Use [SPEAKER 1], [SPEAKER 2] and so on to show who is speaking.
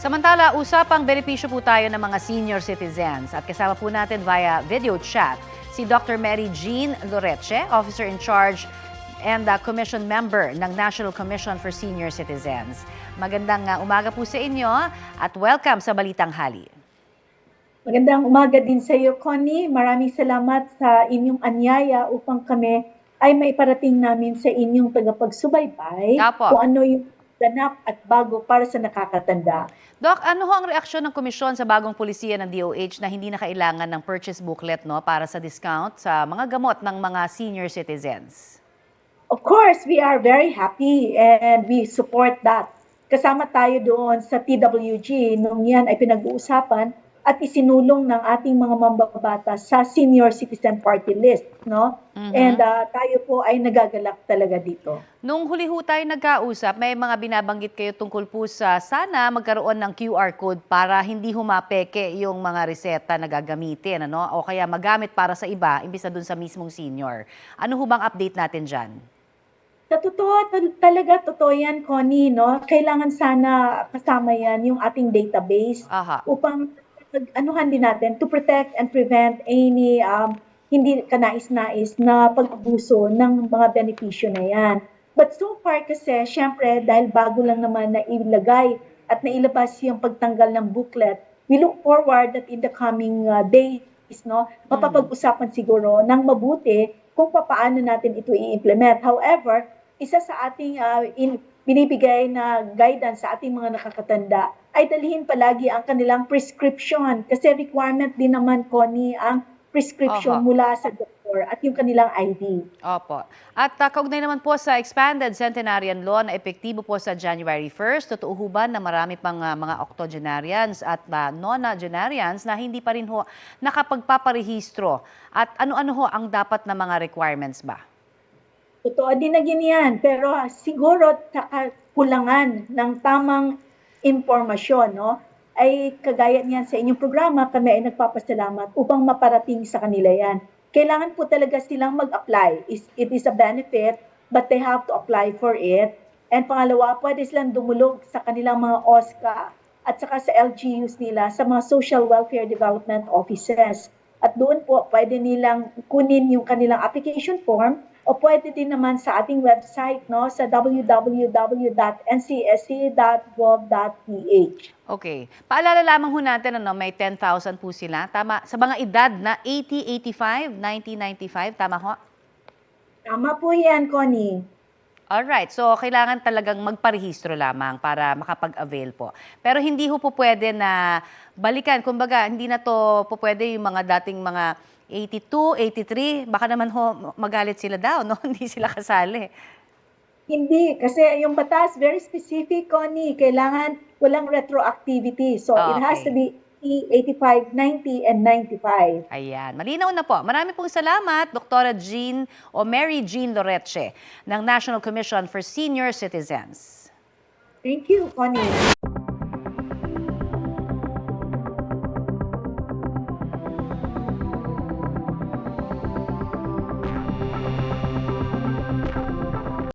[SPEAKER 1] Samantala, usapang benepisyo po tayo ng mga senior citizens at kasama po natin via video chat si Dr. Mary Jean Loreche, Officer in Charge and Commission Member ng National Commission for Senior Citizens. Magandang umaga po sa inyo at welcome sa Balitang Hali.
[SPEAKER 2] Magandang umaga din sa iyo, Connie. Maraming salamat sa inyong anyaya upang kami ay maiparating namin sa inyong tagapagsubaybay kung ano yung ganap at bago para sa nakakatanda.
[SPEAKER 1] Doc, ano ho ang reaksyon ng komisyon sa bagong pulisiya ng DOH na hindi na kailangan ng purchase booklet para sa discount sa mga gamot ng mga senior citizens?
[SPEAKER 2] Of course, we are very happy and we support that. Kasama tayo doon sa TWG nung yan ay pinag-uusapan at isinulong ng ating mga mambabatas sa Senior Citizen Party List, no? And tayo po ay nagagalak talaga dito.
[SPEAKER 1] Nung huli ho tayo nagkausap, may mga binabanggit kayo tungkol po sa sana magkaroon ng QR code para hindi humapeke yung mga reseta na gagamitin, ano? O kaya magamit para sa iba, imbis na dun sa mismong senior. Ano ho bang update natin dyan?
[SPEAKER 2] Sa totoo, totoo yan, Connie, no? Kailangan sana kasama yan yung ating database upang anuhan din natin to protect and prevent any hindi kanais-nais na pag-abuso ng mga benepisyo na yan. But so far kasi, syempre, dahil bago lang naman na ilagay at nailabas yung pagtanggal ng booklet, we look forward that in the coming days, no, mapapag-usapan siguro ng mabuti kung paano natin ito i-implement. However, isa sa ating binibigay na guidance sa ating mga nakakatanda ay dalhin palagi ang kanilang prescription kasi requirement din naman, Connie, ang prescription mula sa doktor at yung kanilang ID.
[SPEAKER 1] Opo. At kaugnay naman po sa expanded centenarian law na epektibo po sa January 1st, totoo ho ba na marami pang mga octogenarians at nonagenarians na hindi pa rin ho nakapagpaparehistro? At ano-ano ho ang dapat na mga requirements ba?
[SPEAKER 2] Totoo din na ganyan, pero siguro sa kakulangan ng tamang impormasyon, no, ay kagaya niyan sa inyong programa, kami ay nagpapasalamat upang maparating sa kanila yan. Kailangan po talaga silang mag-apply. It is a benefit, but they have to apply for it. And pangalawa, pwede silang dumulog sa kanilang mga OSCA at saka sa LGUs nila, sa mga Social Welfare Development Offices. At doon po, pwede nilang kunin yung kanilang application form o pwede din naman sa ating website, no, sa www.ncsc.gov.ph.
[SPEAKER 1] Okay. Paalala lamang ho natin, may 10,000 po sila. Tama, sa mga edad na 80, 85, 90, 95, tama ho?
[SPEAKER 2] Tama po yan, Connie.
[SPEAKER 1] Alright, so kailangan talagang magparehistro lamang para makapag-avail po. Pero hindi ho po pwede na balikan. Kumbaga, hindi na to po pwede yung mga dating mga 82, 83, baka naman ho magalit sila daw, no? Hindi sila kasali.
[SPEAKER 2] Hindi, kasi yung batas, very specific, Connie. Kailangan walang retroactivity. So, it has to be 85, 90, and 95.
[SPEAKER 1] Ayan, malinaw na po. Marami pong salamat, Dr. Jean o Mary Jean Loreche ng National Commission for Senior Citizens.
[SPEAKER 2] Thank you, Connie.